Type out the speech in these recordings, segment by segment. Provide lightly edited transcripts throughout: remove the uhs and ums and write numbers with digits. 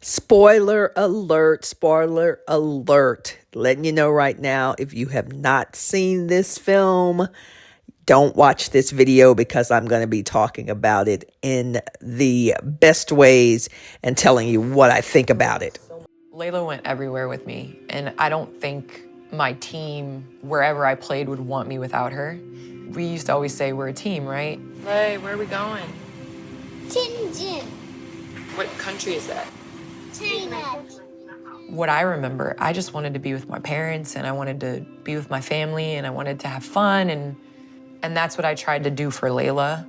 Spoiler alert, spoiler alert. Letting you know right now, if you have not seen this film, don't watch this video because I'm going to be talking about it in the best ways and telling you what I think about it. Layla went everywhere with me, and I don't think my team, wherever I played, would want me without her. We used to always say we're a team, right? Lay, where are we going? Tianjin. What country is that? China. What I remember, I just wanted to be with my parents, and I wanted to be with my family, and I wanted to have fun, and that's what I tried to do for Layla.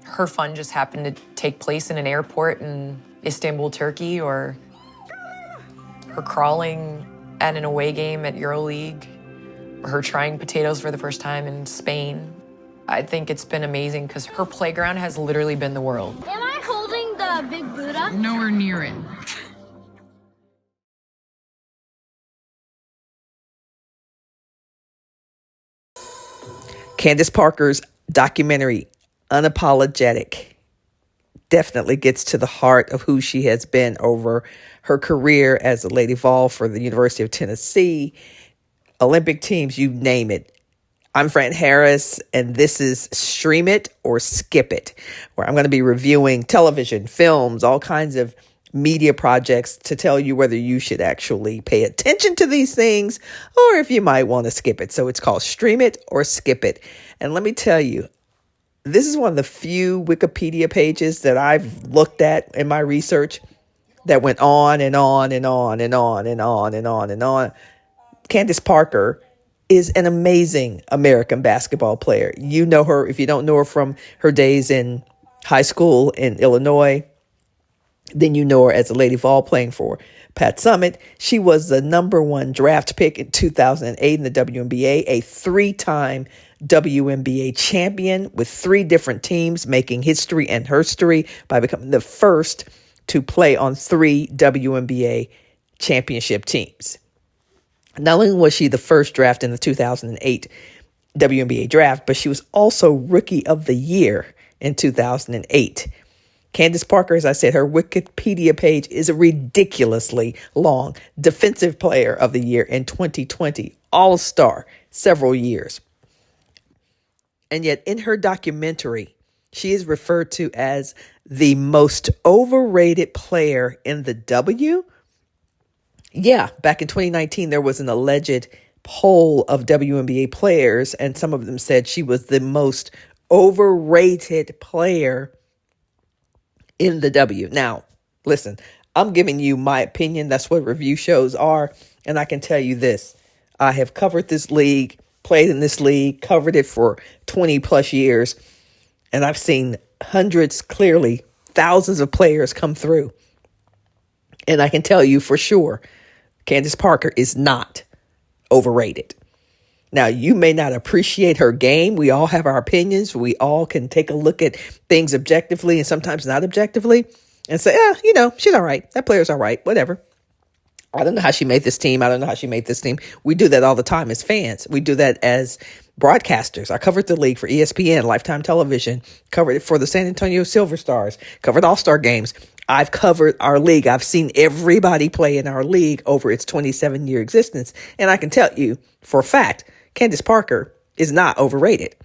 Her fun just happened to take place in an airport in Istanbul, Turkey, or her crawling at an away game at EuroLeague, or her trying potatoes for the first time in Spain. I think it's been amazing because her playground has literally been the world. Am I holding the big Buddha? Nowhere near it. Candace Parker's documentary, Unapologetic, definitely gets to the heart of who she has been over her career as a Lady Vol for the University of Tennessee, Olympic teams, you name it. I'm Fran Harris, and this is Stream It or Skip It, where I'm going to be reviewing television, films, all kinds of media projects to tell you whether you should actually pay attention to these things or if you might want to skip it. So it's called Stream It or Skip It. And let me tell you, this is one of the few Wikipedia pages that I've looked at in my research that went on and on and on and on and on and on and on. Candace Parker is an amazing American basketball player. You know her, if you don't know her from her days in high school in Illinois, then you know her as a Lady Vol playing for Pat Summitt. She was the number one draft pick in 2008 in the WNBA, a three-time WNBA champion with three different teams, making history and herstory by becoming the first to play on three WNBA championship teams. Not only was she the first draft in the 2008 WNBA draft, but she was also Rookie of the Year in 2008. Candace Parker, as I said, her Wikipedia page is a ridiculously long. Defensive Player of the Year in 2020, All-Star, several years. And yet in her documentary, she is referred to as the most overrated player in the W. Yeah, back in 2019, there was an alleged poll of WNBA players, and some of them said she was the most overrated player in the W. Now, listen, I'm giving you my opinion. That's what review shows are. And I can tell you this. I have covered this league, played in this league, covered it for 20 plus years. And I've seen hundreds, clearly thousands of players come through. And I can tell you for sure, Candace Parker is not overrated. Now, you may not appreciate her game. We all have our opinions. We all can take a look at things objectively and sometimes not objectively and say, she's all right. That player's all right. Whatever. I don't know how she made this team. I don't know how she made this team. We do that all the time as fans. We do that as broadcasters. I covered the league for ESPN, Lifetime Television, covered it for the San Antonio Silver Stars, covered All-Star games. I've covered our league. I've seen everybody play in our league over its 27-year existence. And I can tell you for a fact, Candace Parker is not overrated.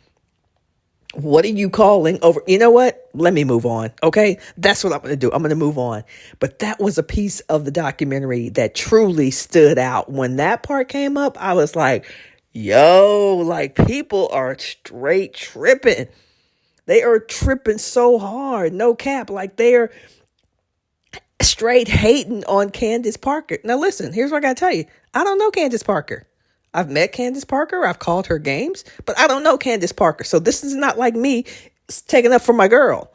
What are you calling over? You know what? Let me move on. Okay. That's what I'm going to do. I'm going to move on. But that was a piece of the documentary that truly stood out. When that part came up, I was like, yo, like people are straight tripping. They are tripping so hard. No cap. Like they're straight hating on Candace Parker. Now listen, here's what I got to tell you. I don't know Candace Parker. I've met Candace Parker. I've called her games, but I don't know Candace Parker. So this is not like me taking up for my girl.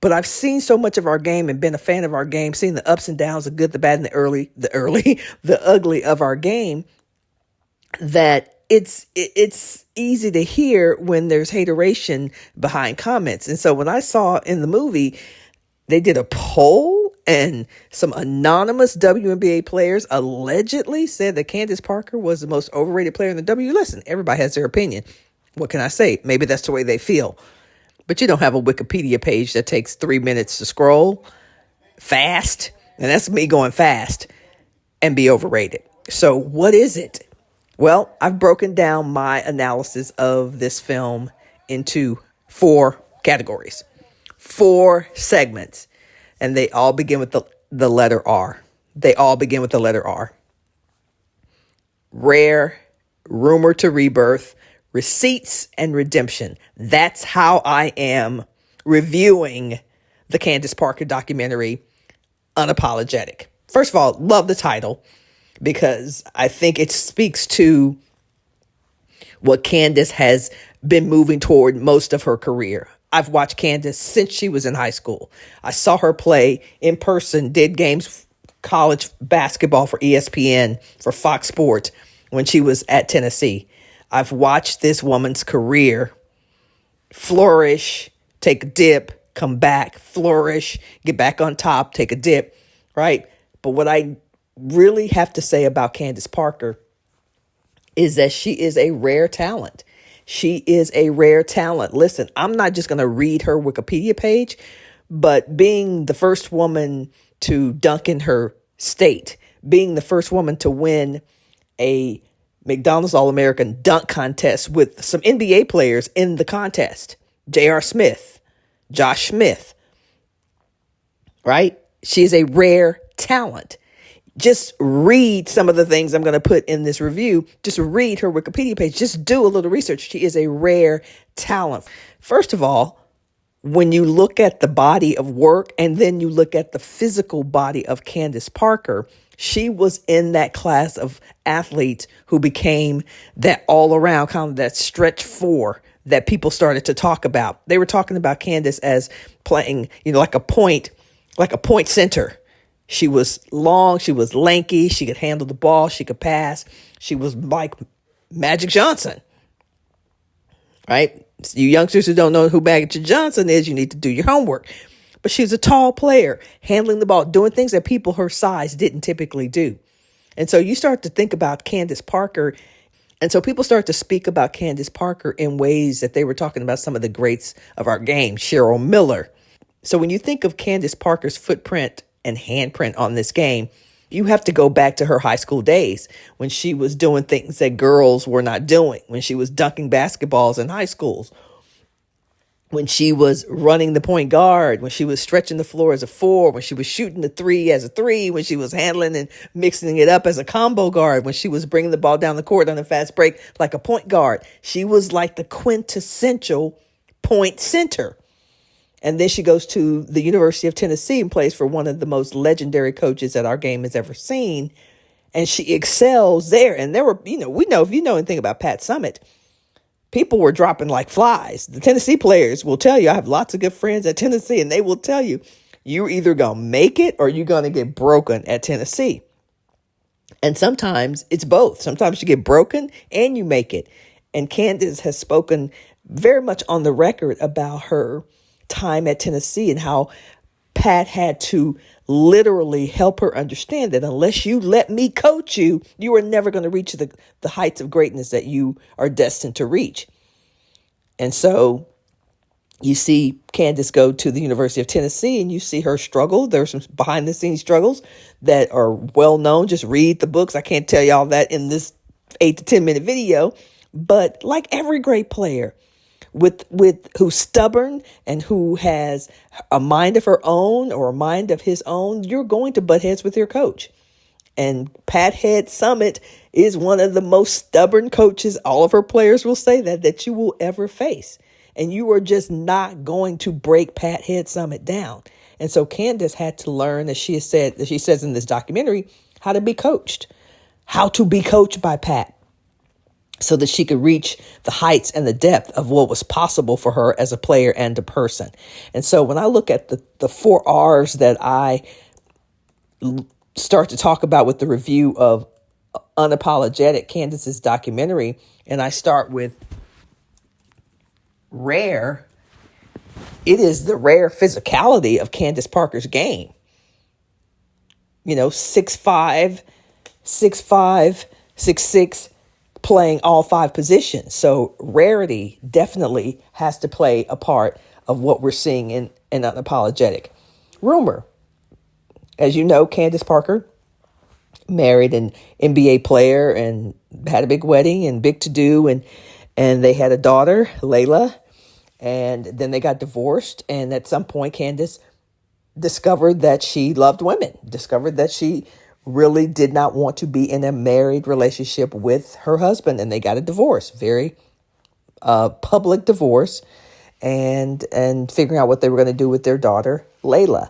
But I've seen so much of our game and been a fan of our game, seen the ups and downs, the good, the bad, and the ugly of our game, that it's easy to hear when there's hateration behind comments. And so when I saw in the movie, they did a poll and some anonymous WNBA players allegedly said that Candace Parker was the most overrated player in the W. Listen, everybody has their opinion. What can I say? Maybe that's the way they feel. But you don't have a Wikipedia page that takes 3 minutes to scroll fast And that's me going fast and be overrated. So what is it? Well, I've broken down my analysis of this film into 4 categories, 4 segments, and they all begin with the letter R. They all begin with the letter R. Rare, rumor to rebirth, receipts, and redemption. That's how I am reviewing the Candace Parker documentary, Unapologetic. First of all, love the title because I think it speaks to what Candace has been moving toward most of her career. I've watched Candace since she was in high school. I saw her play in person, did games, college basketball for ESPN, for Fox Sports when she was at Tennessee. I've watched this woman's career flourish, take a dip, come back, flourish, get back on top, take a dip, right? But what I really have to say about Candace Parker is that she is a rare talent. She is a rare talent. Listen, I'm not just going to read her Wikipedia page, but being the first woman to dunk in her state, being the first woman to win a McDonald's All-American dunk contest with some NBA players in the contest, J.R. Smith, Josh Smith, right? She is a rare talent. Just read some of the things I'm going to put in this review. Just read her Wikipedia page. Just do a little research. She is a rare talent. First of all, when you look at the body of work and then you look at the physical body of Candace Parker, she was in that class of athletes who became that all around kind of that stretch 4 that people started to talk about. They were talking about Candace as playing, like a point center. She was long, she was lanky, she could handle the ball, she could pass. She was like Magic Johnson, right? You youngsters who don't know who Magic Johnson is, you need to do your homework. But she was a tall player, handling the ball, doing things that people her size didn't typically do. And so you start to think about Candace Parker. And so people start to speak about Candace Parker in ways that they were talking about some of the greats of our game, Cheryl Miller. So when you think of Candace Parker's footprint and handprint on this game, you have to go back to her high school days when she was doing things that girls were not doing, when she was dunking basketballs in high schools, when she was running the point guard, when she was stretching the floor as a 4, when she was shooting the 3 as a 3, when she was handling and mixing it up as a combo guard, when she was bringing the ball down the court on a fast break like a point guard. She was like the quintessential point center. And then she goes to the University of Tennessee and plays for one of the most legendary coaches that our game has ever seen. And she excels there. And there were, we know, if you know anything about Pat Summitt, people were dropping like flies. The Tennessee players will tell you, I have lots of good friends at Tennessee, and they will tell you, you're either going to make it or you're going to get broken at Tennessee. And sometimes it's both. Sometimes you get broken and you make it. And Candace has spoken very much on the record about her time at Tennessee and how Pat had to literally help her understand that unless you let me coach you, you are never going to reach the heights of greatness that you are destined to reach. And so you see Candace go to the University of Tennessee and you see her struggle. There's some behind the scenes struggles that are well known. Just read the books. I can't tell you all that in this 8 to 10 minute video, but like every great player, with who's stubborn and who has a mind of her own or a mind of his own, you're going to butt heads with your coach. And Pat Head Summitt is one of the most stubborn coaches, all of her players will say that you will ever face. And you are just not going to break Pat Head Summitt down. And so Candace had to learn, as she says in this documentary, how to be coached by Pat, so that she could reach the heights and the depth of what was possible for her as a player and a person. And so when I look at the 4 R's that I start to talk about with the review of Unapologetic, Candace's documentary, and I start with rare, it is the rare physicality of Candace Parker's game. 6'5", 6'6", playing all 5 positions. So rarity definitely has to play a part of what we're seeing in Unapologetic. Rumor. As you know, Candace Parker married an NBA player and had a big wedding and big to do, and they had a daughter, Layla, and then they got divorced. And at some point, Candace discovered that she loved women, discovered that she really did not want to be in a married relationship with her husband, and they got a divorce, very public divorce, and figuring out what they were going to do with their daughter, Layla.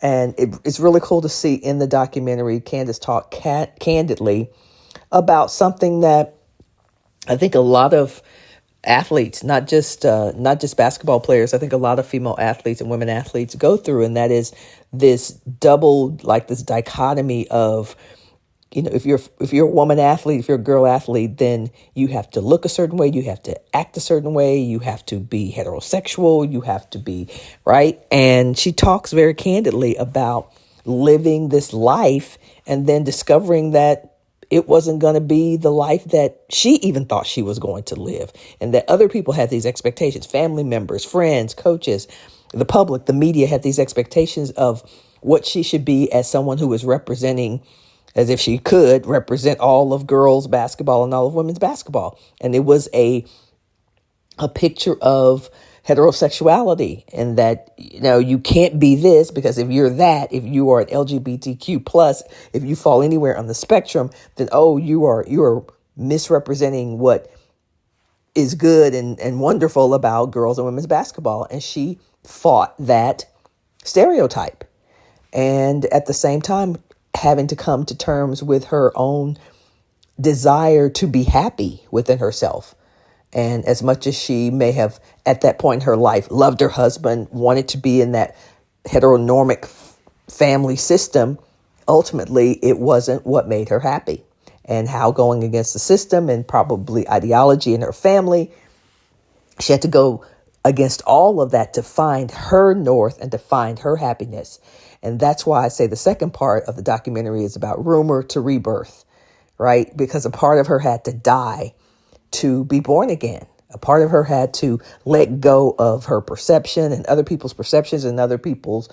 And it's really cool to see in the documentary Candace talk candidly about something that I think a lot of athletes, not just basketball players, I think a lot of female athletes and women athletes go through, and that is this double, like this dichotomy of, if you're a woman athlete, if you're a girl athlete, then you have to look a certain way, you have to act a certain way, you have to be heterosexual, you have to be right. And she talks very candidly about living this life and then discovering that it wasn't going to be the life that she even thought she was going to live, and that other people had these expectations, family members, friends, coaches, the public, the media had these expectations of what she should be as someone who was representing, as if she could represent all of girls basketball and all of women's basketball. And it was a picture of heterosexuality, and that, you can't be this, because if you're that, if you are an LGBTQ plus, if you fall anywhere on the spectrum, then, you are misrepresenting what is good and wonderful about girls and women's basketball. And she fought that stereotype. And at the same time, having to come to terms with her own desire to be happy within herself. And as much as she may have at that point in her life loved her husband, wanted to be in that heteronormic family system, ultimately it wasn't what made her happy. And how going against the system and probably ideology in her family, she had to go against all of that to find her north and to find her happiness. And that's why I say the second part of the documentary is about rumor to rebirth, right? Because a part of her had to die to be born again. A part of her had to let go of her perception and other people's perceptions and other people's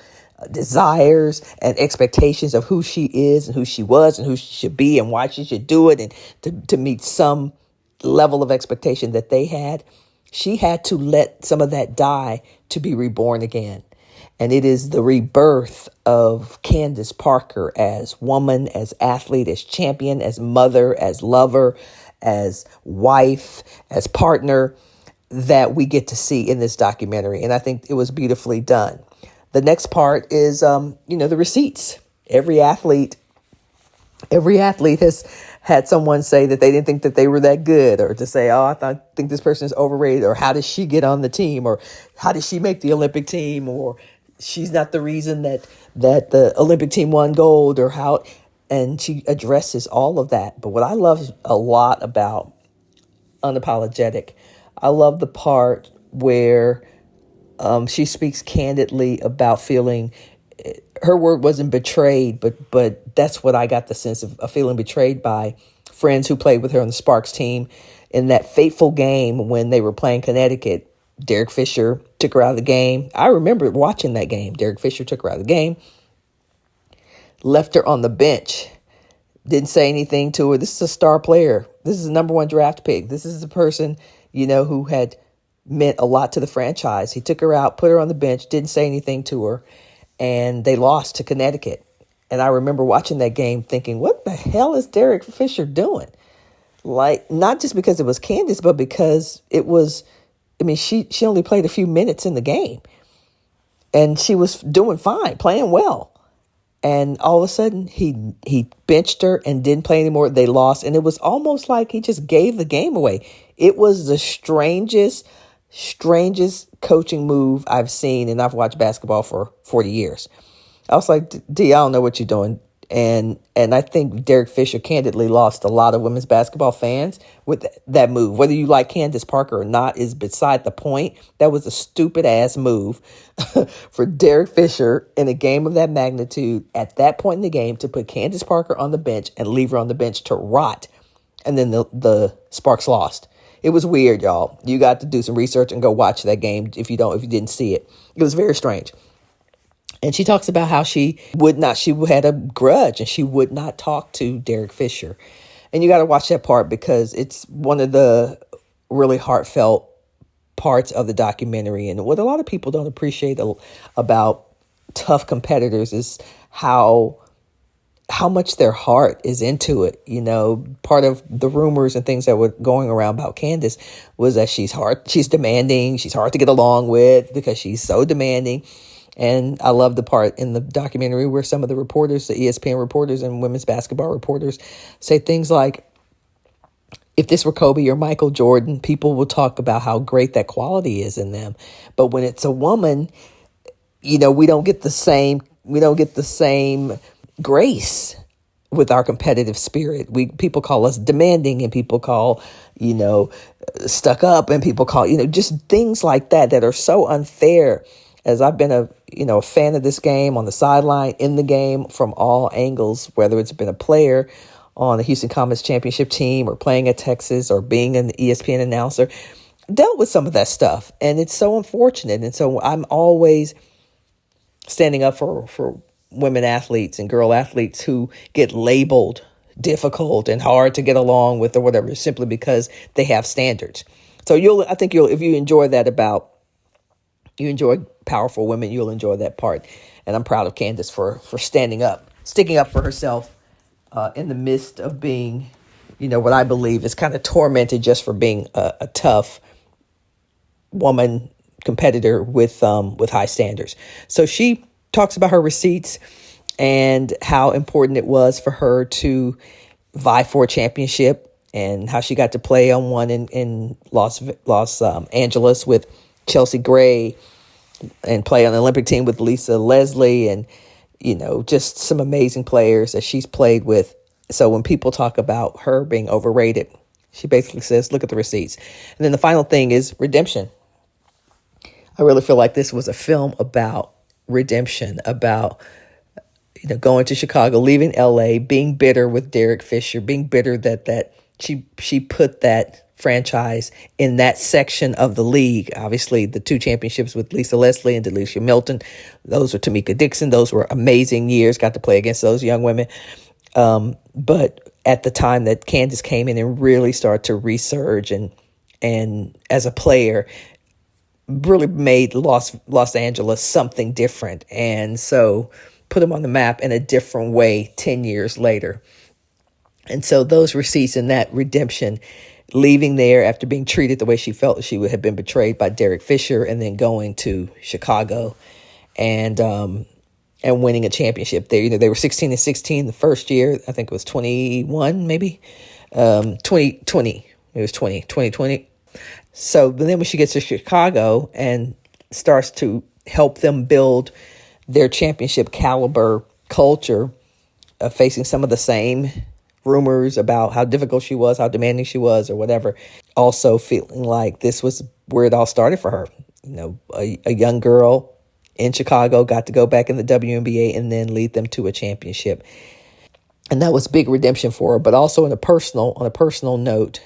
desires and expectations of who she is and who she was and who she should be and why she should do it, and to meet some level of expectation that they had. She had to let some of that die to be reborn again. And it is the rebirth of Candace Parker as woman, as athlete, as champion, as mother, as lover, as wife, as partner, that we get to see in this documentary. And I think it was beautifully done. The next part is, the receipts. Every athlete has had someone say that they didn't think that they were that good, or to say, think this person is overrated, or how does she get on the team, or how did she make the Olympic team, or she's not the reason that the Olympic team won gold, or how. And she addresses all of that. But what I love a lot about Unapologetic, I love the part where she speaks candidly about feeling, her word wasn't betrayed, but that's what I got the sense of feeling betrayed by friends who played with her on the Sparks team in that fateful game when they were playing Connecticut. Derek Fisher took her out of the game. I remember watching that game. Derek Fisher took her out of the game, left her on the bench, didn't say anything to her. This is a star player. This is a number one draft pick. This is a person, who had meant a lot to the franchise. He took her out, put her on the bench, didn't say anything to her, and they lost to Connecticut. And I remember watching that game thinking, what the hell is Derek Fisher doing? Like, not just because it was Candace, but because it was, she only played a few minutes in the game, and she was doing fine, playing well. And all of a sudden, he benched her and didn't play anymore. They lost, and it was almost like he just gave the game away. It was the strangest coaching move I've seen, and I've watched basketball for 40 years. I was like, D, I don't know what you're doing. And I think Derek Fisher candidly lost a lot of women's basketball fans with that move. Whether you like Candace Parker or not is beside the point. That was a stupid ass move for Derek Fisher in a game of that magnitude at that point in the game to put Candace Parker on the bench and leave her on the bench to rot. And then the Sparks lost. It was weird, y'all. You got to do some research and go watch that game if you didn't see it. It was very strange. And she talks about how she had a grudge and she would not talk to Derek Fisher. And you got to watch that part because it's one of the really heartfelt parts of the documentary. And what a lot of people don't appreciate about tough competitors is how much their heart is into it. You know, part of the rumors and things that were going around about Candace was that she's demanding, she's hard to get along with because she's so demanding. And I love the part in the documentary where some of the reporters, the ESPN reporters and women's basketball reporters, say things like, if this were Kobe or Michael Jordan, people will talk about how great that quality is in them. But when it's a woman, you know, we don't get the same grace with our competitive spirit. People call us demanding, and people call, you know, stuck up, and people call, you know, just things like that are so unfair. As I've been a fan of this game on the sideline, in the game, from all angles, whether it's been a player on the Houston Comets championship team or playing at Texas or being an ESPN announcer, dealt with some of that stuff. And it's so unfortunate. And so I'm always standing up for women athletes and girl athletes who get labeled difficult and hard to get along with or whatever, simply because they have standards. So if you enjoy that you enjoy powerful women, you'll enjoy that part. And I'm proud of Candace for sticking up for herself in the midst of being, you know, what I believe is kind of tormented just for being a tough woman competitor with high standards. So she talks about her receipts and how important it was for her to vie for a championship, and how she got to play on one in Los Angeles with Chelsea Gray, and play on the Olympic team with Lisa Leslie, and, you know, just some amazing players that she's played with. So when people talk about her being overrated, she basically says, look at the receipts. And then the final thing is redemption. I really feel like this was a film about redemption, about, you know, going to Chicago, leaving LA, being bitter with Derek Fisher, being bitter that she put that franchise in that section of the league. Obviously, the 2 championships with Lisa Leslie and Delisha Milton, those were Tamika Dixon. Those were amazing years. Got to play against those young women. But at the time that Candace came in and really started to resurge and as a player, really made Los Angeles something different. And so put them on the map in a different way 10 years later. And so those receipts and that redemption, leaving there after being treated the way she felt she would have been betrayed by Derek Fisher, and then going to Chicago and winning a championship there. You know, they were 16-16 the first year. I think it was 21, maybe 2020. It was 2020. So, but then when she gets to Chicago and starts to help them build their championship caliber culture, facing some of the same rumors about how difficult she was, how demanding she was, or whatever. Also feeling like this was where it all started for her. You know, a young girl in Chicago got to go back in the WNBA and then lead them to a championship. And that was big redemption for her. But also on a personal note,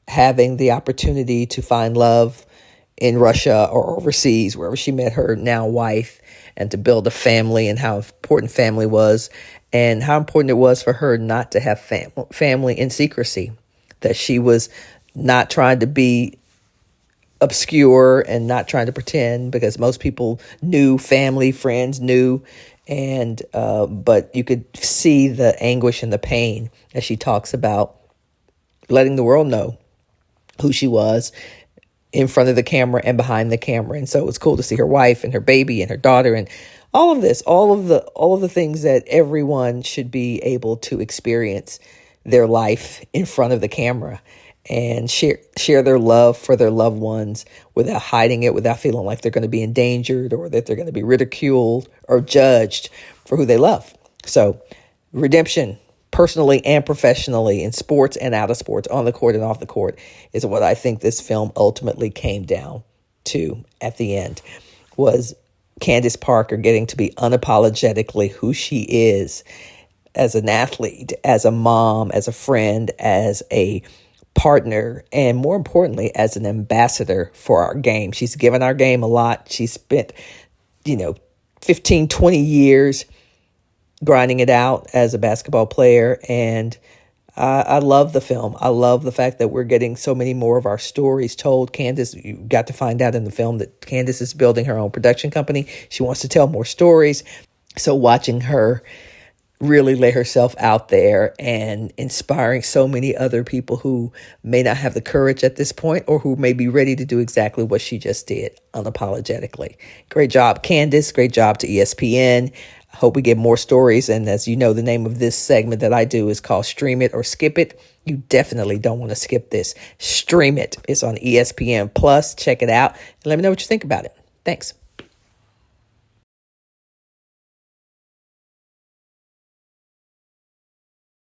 having the opportunity to find love in Russia or overseas, wherever she met her now wife, and to build a family, and how important family was, and how important it was for her not to have family in secrecy, that she was not trying to be obscure and not trying to pretend, because most people knew, family, friends knew, and but you could see the anguish and the pain as she talks about letting the world know who she was in front of the camera and behind the camera. And so it was cool to see her wife and her baby and her daughter and all of this, all of the things that everyone should be able to experience their life in front of the camera and share their love for their loved ones without hiding it, without feeling like they're going to be endangered or that they're going to be ridiculed or judged for who they love. So redemption, personally and professionally, in sports and out of sports, on the court and off the court, is what I think this film ultimately came down to at the end, was Candace Parker getting to be unapologetically who she is as an athlete, as a mom, as a friend, as a partner, and more importantly, as an ambassador for our game. She's given our game a lot. She spent, 15, 20 years grinding it out as a basketball player. And I love the film. I love the fact that we're getting so many more of our stories told. Candace, you got to find out in the film that Candace is building her own production company. She wants to tell more stories. So watching her really lay herself out there and inspiring so many other people who may not have the courage at this point or who may be ready to do exactly what she just did unapologetically. Great job, Candace. Great job to ESPN. I hope we get more stories. And as you know, the name of this segment that I do is called Stream It or Skip It. You definitely don't want to skip this. Stream it. It's on ESPN Plus. Check it out and let me know what you think about it. Thanks.